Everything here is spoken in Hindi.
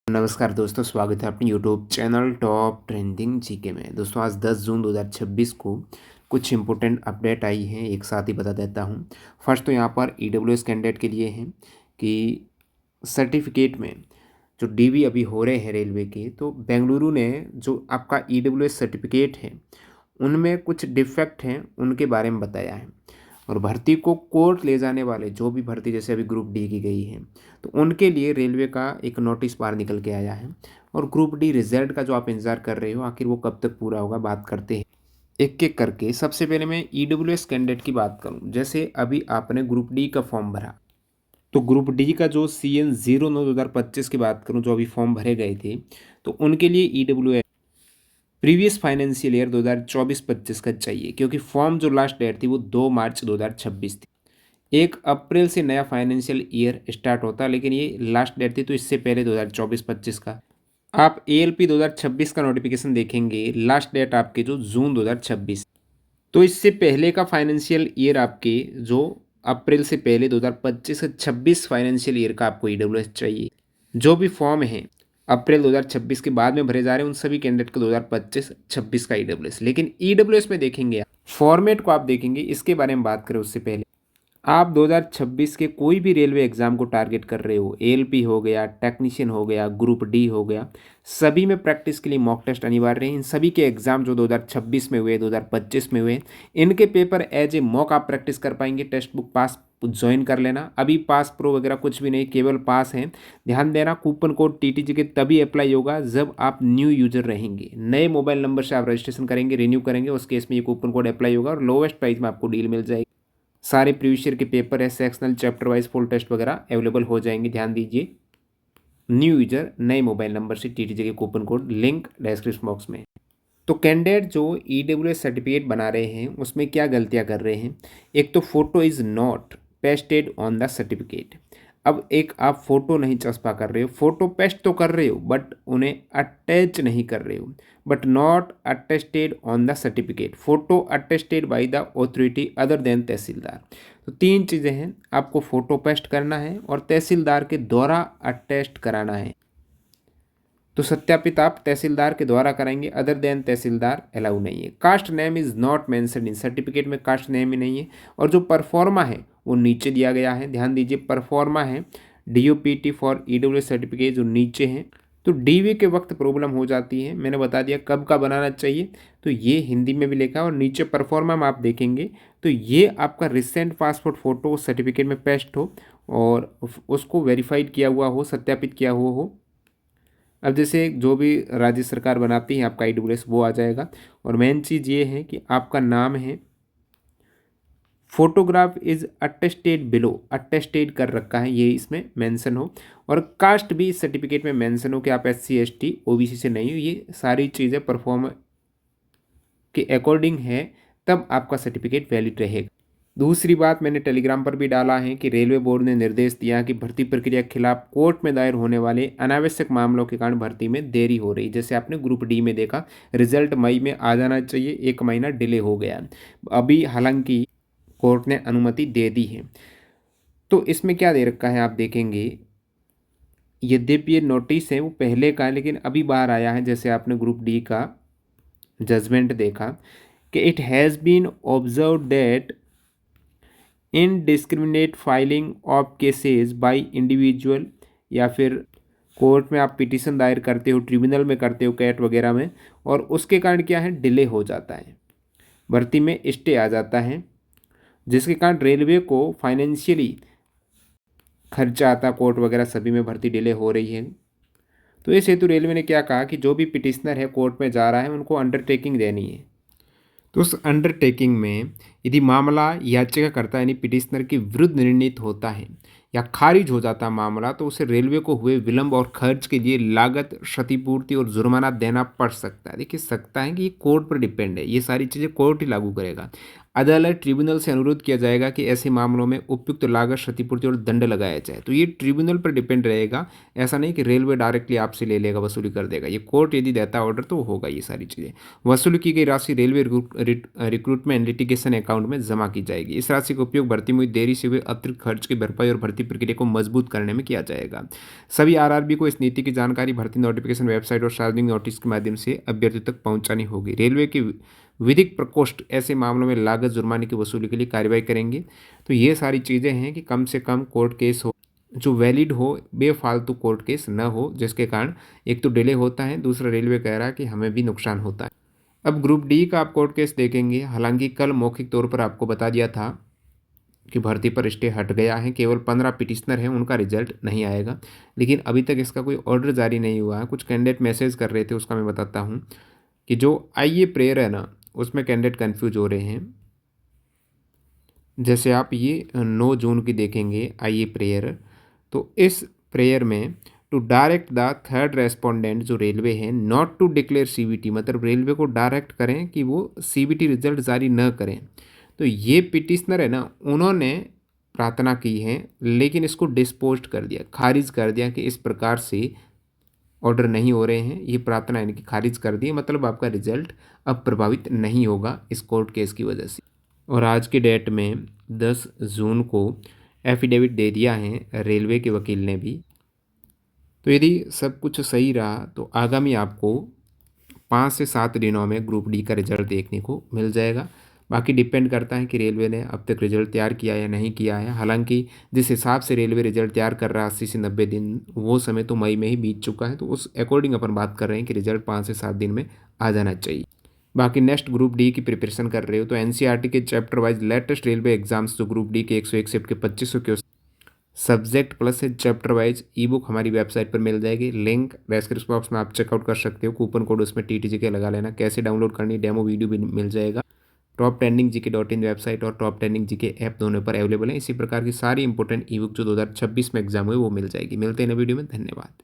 नमस्कार दोस्तों, स्वागत है अपने YouTube channel top trending GK में। दोस्तों आज 10 जून 2026 को कुछ इंपॉर्टेंट अपडेट आई हैं, एक साथ ही बता देता हूं। फर्स्ट तो यहां पर ईडब्ल्यूएस कैंडिडेट के लिए है कि सर्टिफिकेट में जो डीवी अभी हो रहे हैं रेलवे के, तो बेंगलुरु ने जो आपका ईडब्ल्यूएस सर्टिफिकेट है उनमें कुछ डिफेक्ट हैं, उनके बारे में बताया है। और भर्ती को कोर्ट ले जाने वाले जो भी भर्ती जैसे अभी ग्रुप डी की गई है, तो उनके लिए रेलवे का एक नोटिस बाहर निकल के आया है। और ग्रुप डी रिजल्ट का जो आप इंतज़ार कर रहे हो, आखिर वो कब तक पूरा होगा, बात करते हैं एक एक करके। सबसे पहले मैं ईडब्ल्यूएस कैंडिडेट की बात करूं। जैसे अभी आपने ग्रुप डी का फॉर्म भरा, तो ग्रुप डी का जो CN09/2025 की बात करूं, जो अभी फॉर्म भरे गए थे, तो उनके लिए ईडब्ल्यूएस प्रीवियस फाइनेंशियल ईयर 2024-25 का चाहिए, क्योंकि फॉर्म जो लास्ट डेट थी वो 2 मार्च 2026 थी। 1 अप्रैल से नया फाइनेंशियल ईयर स्टार्ट होता, लेकिन ये लास्ट डेट थी, तो इससे पहले 2024-25 का आप ALP 2026 का नोटिफिकेशन देखेंगे, लास्ट डेट आपके जो जून 2026, तो इससे पहले का फाइनेंशियल ईयर आपके जो अप्रैल से पहले 2025 से 26 फाइनेंशियल ईयर का आपको ईडब्ल्यूएस चाहिए। जो भी फॉर्म है अप्रैल 2026 के बाद में भरे जा रहे हैं, उन सभी कैंडिडेट को 2025-26 का ईडब्ल्यूएस। लेकिन ईडब्ल्यूएस में देखेंगे, फॉर्मेट को आप देखेंगे, इसके बारे में बात करें उससे पहले आप 2026 के कोई भी रेलवे एग्ज़ाम को टारगेट कर रहे हो, ALP हो गया, टेक्नीशियन हो गया, ग्रुप डी हो गया, सभी में प्रैक्टिस के लिए मॉक टेस्ट अनिवार्य है। इन सभी के एग्ज़ाम जो 2026 में हुए, 2025 में हुए, इनके पेपर एज ए मॉक आप प्रैक्टिस कर पाएंगे। टेक्स्ट बुक पास ज्वाइन कर लेना। अभी पास प्रो वगैरह कुछ भी नहीं, केवल पास है। ध्यान देना, कूपन कोड TTG के तभी अप्लाई होगा जब आप न्यू यूजर रहेंगे। नए मोबाइल नंबर से आप रजिस्ट्रेशन करेंगे, रिन्यू करेंगे, उस केस में ये कूपन कोड अप्लाई होगा और लोवेस्ट प्राइस में आपको डील मिल जाएगी। सारे प्रीवियस ईयर के पेपर है, sectional, chapter wise full test वगैरह अवेलेबल हो जाएंगे। ध्यान दीजिए, न्यू यूजर नए मोबाइल नंबर से TTG के coupon code, link description box में। तो कैंडिडेट जो ईडब्ल्यूएस सर्टिफिकेट बना रहे हैं उसमें क्या गलतियां कर रहे हैं। एक तो photo is not pasted on the certificate. अब एक आप फोटो नहीं चस्पा कर रहे हो, फोटो पेस्ट तो कर रहे हो बट उन्हें अटैच नहीं कर रहे हो, but not attested on the certificate. Photo attested by the authority other than tehsildar. तो 3 चीज़ें हैं, आपको फोटो पेस्ट करना है और तहसीलदार के द्वारा अटेस्ट कराना है। तो सत्यापित आप तहसीलदार के द्वारा कराएंगे, अदर देन तहसीलदार अलाउ नहीं है। Caste name is not mentioned in certificate में, कास्ट नेम ही नहीं है। और जो परफॉर्मा है वो नीचे दिया गया है। ध्यान दीजिए, परफॉर्मा है DOPT फॉर ईडब्ल्यूएस सर्टिफिकेट जो नीचे हैं। तो DV के वक्त प्रॉब्लम हो जाती है, मैंने बता दिया कब का बनाना चाहिए, तो ये हिंदी में भी लिखा है। और नीचे परफॉर्मा में आप देखेंगे तो ये आपका रिसेंट पासपोर्ट फ़ोटो सर्टिफिकेट में पेस्ट हो और उसको वेरीफाइड किया हुआ हो, सत्यापित किया हुआ हो। अब जैसे जो भी राज्य सरकार बनाती है आपका ईडब्ल्यूएस, वो आ जाएगा। और मेन चीज़ ये है कि आपका नाम है, photograph is attested below, attested कर रखा है, ये इसमें मेंशन हो। और कास्ट भी इस सर्टिफिकेट में मेंशन हो कि आप SC ST OBC से नहीं हो। ये सारी चीज़ें परफॉर्म के अकॉर्डिंग है, तब आपका सर्टिफिकेट वैलिड रहेगा। दूसरी बात मैंने टेलीग्राम पर भी डाला है कि रेलवे बोर्ड ने निर्देश दिया कि भर्ती प्रक्रिया के खिलाफ कोर्ट में दायर होने वाले अनावश्यक मामलों के कारण भर्ती में देरी हो रही। जैसे आपने ग्रुप डी में देखा, रिजल्ट मई में आ जाना चाहिए, 1 महीना डिले हो गया अभी, हालांकि कोर्ट ने अनुमति दे दी है। तो इसमें क्या दे रखा है आप देखेंगे, यद्यपि ये नोटिस है वो पहले का है, लेकिन अभी बाहर आया है। जैसे आपने ग्रुप डी का जजमेंट देखा कि it has been observe that indiscriminate filing of cases by individual, या फिर कोर्ट में आप पिटीशन दायर करते हो, ट्रिब्यूनल में करते हो, कैट वगैरह में, और उसके कारण क्या है, डिले हो जाता है, भर्ती में स्टे आ जाता है, जिसके कारण रेलवे को फाइनेंशियली खर्चा आता, कोर्ट वगैरह सभी में भर्ती डिले हो रही है। तो इस हेतु रेलवे ने क्या कहा कि जो भी पिटिशनर है कोर्ट में जा रहा है उनको अंडरटेकिंग देनी है। तो उस अंडरटेकिंग में यदि मामला याचिकाकर्ता यानी पिटिशनर के विरुद्ध निर्णीत होता है या खारिज हो जाता मामला, तो उसे रेलवे को हुए विलंब और खर्च के लिए लागत, क्षतिपूर्ति और जुर्माना देना पड़ सकता है। देखिए, सकता है कि ये कोर्ट पर डिपेंड है, ये सारी चीज़ें कोर्ट ही लागू करेगा। अदालत ट्रिब्यूनल से अनुरोध किया जाएगा कि ऐसे मामलों में उपयुक्त लागत, क्षतिपूर्ति और दंड लगाया जाए। तो ये ट्रिब्यूनल पर डिपेंड रहेगा, ऐसा नहीं कि रेलवे डायरेक्टली आपसे ले लेगा, वसूली कर देगा। ये कोर्ट यदि देता ऑर्डर तो होगा ये सारी चीज़ें। वसूल की गई राशि railway recruitment litigation account account में जमा की जाएगी। इस राशि का उपयोग भर्ती में देरी से हुए अतिरिक्त खर्च की भरपाई और भर्ती प्रक्रिया को मजबूत करने में किया जाएगा। सभी आरआरबी को इस नीति की जानकारी भर्ती नोटिफिकेशन वेबसाइट और सार्वजनिक नोटिस के माध्यम से अभ्यर्थियों तक पहुंचानी होगी। रेलवे की विधिक प्रकोष्ठ ऐसे मामलों में लागत जुर्माने की वसूली के लिए कार्रवाई करेंगे। तो ये सारी चीज़ें हैं कि कम से कम कोर्ट केस हो जो वैलिड हो, बेफालतू कोर्ट केस न हो, जिसके कारण एक तो डिले होता है, दूसरा रेलवे कह रहा है कि हमें भी नुकसान होता है। अब ग्रुप डी का आप कोर्ट केस देखेंगे। हालांकि कल मौखिक तौर पर आपको बता दिया था कि भर्ती पर स्टे हट गया है, केवल 15 पिटिशनर हैं, उनका रिजल्ट नहीं आएगा, लेकिन अभी तक इसका कोई ऑर्डर जारी नहीं हुआ है। कुछ कैंडिडेट मैसेज कर रहे थे, उसका मैं बताता हूँ कि जो आईए प्रेयर है ना, उसमें कैंडिडेट कन्फ्यूज हो रहे हैं। जैसे आप ये 9 जून की देखेंगे आईए प्रेयर, तो इस प्रेयर में to direct the third respondent जो रेलवे है नॉट टू डिक्लेयर सीबीटी, मतलब रेलवे को डायरेक्ट करें कि वो सीबीटी रिजल्ट जारी न करें। तो ये पिटिशनर है ना, उन्होंने प्रार्थना की है, लेकिन इसको डिस्पोज कर दिया, खारिज कर दिया कि इस प्रकार से ऑर्डर नहीं हो रहे हैं, ये प्रार्थना यानी कि खारिज कर दी, मतलब आपका रिजल्ट अब प्रभावित नहीं होगा इस कोर्ट केस की वजह से। और आज की डेट में 10 जून को एफिडेविट दे दिया है रेलवे के वकील ने भी। तो यदि सब कुछ सही रहा तो आगामी आपको 5 से 7 दिनों में ग्रुप डी का रिजल्ट देखने को मिल जाएगा। बाकी डिपेंड करता है कि रेलवे ने अब तक रिजल्ट तैयार किया या नहीं किया है। हालांकि जिस हिसाब से रेलवे रिजल्ट तैयार कर रहा है 80 से 90 दिन, वो समय तो मई में ही बीत चुका है, तो उस अकॉर्डिंग अपन बात कर रहे हैं कि रिजल्ट 5 से 7 दिन में आ जाना चाहिए। बाकी नेक्स्ट ग्रुप डी की प्रिपरेशन कर रहे हो तो एनसीईआरटी के chapter wise latest railway exams जो ग्रुप डी के 101 शिफ्ट के 2500 के सब्जेक्ट प्लस चैप्टर वाइज ई बुक हमारी वेबसाइट पर मिल जाएगी। लिंक डिस्क्रिप्शन बॉक्स में आप चेकआउट कर सकते हो। कूपन कोड उसमें TTG के लगा लेना। कैसे डाउनलोड करनी, डेमो वीडियो भी मिल जाएगा। टॉप ट्रेंडिंग GK.in वेबसाइट और टॉप ट्रेंडिंग GK ऐप दोनों पर अवेलेबल है। इसी प्रकार की सारी इंपॉर्टेंट ई बुक जो 2026 में एग्जाम हुए वो मिल जाएगी। मिलते हैं नए वीडियो में, धन्यवाद।